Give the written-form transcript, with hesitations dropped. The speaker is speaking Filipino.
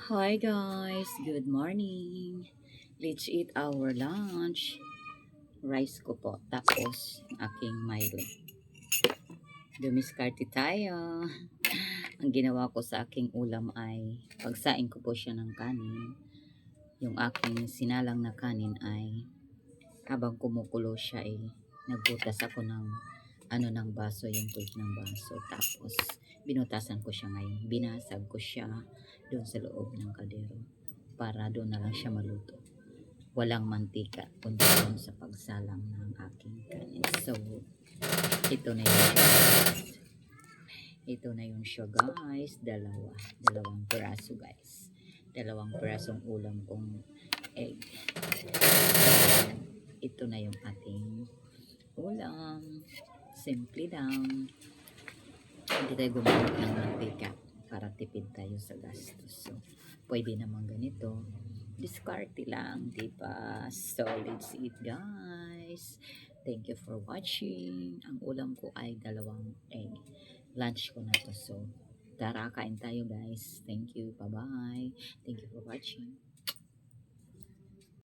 Hi guys, good morning. Let's eat our lunch. Rice ko po, tapos yung aking Milo. Dumiskarte tayo. Ang ginawa ko sa aking ulam ay pagsaing ko po siya ng kanin. Yung aking sinalang na kanin ay habang kumukulo siya ay nagbutas ako ng ng baso, yung tubig ng baso. Tapos binutasan ko siya ngayon. Binasag ko siya doon sa loob ng kaldero para doon na lang siya maluto. Walang mantika kundi doon sa pagsalang ng aking kanin. So, ito na yung siya guys. Ito na yung siya guys. Dalawang peraso guys. Dalawang perasong ulam kong egg. Ito na yung ating ulam. Simple lang. Hindi tayo gumamit ng mantika para tipid tayo sa gastos. So, pwede naman ganito. Diskarte lang, diba? So, let's eat guys. Thank you for watching. Ang ulam ko ay dalawang egg. Lunch ko na to. So, tara, kain tayo guys. Thank you. Bye-bye. Thank you for watching.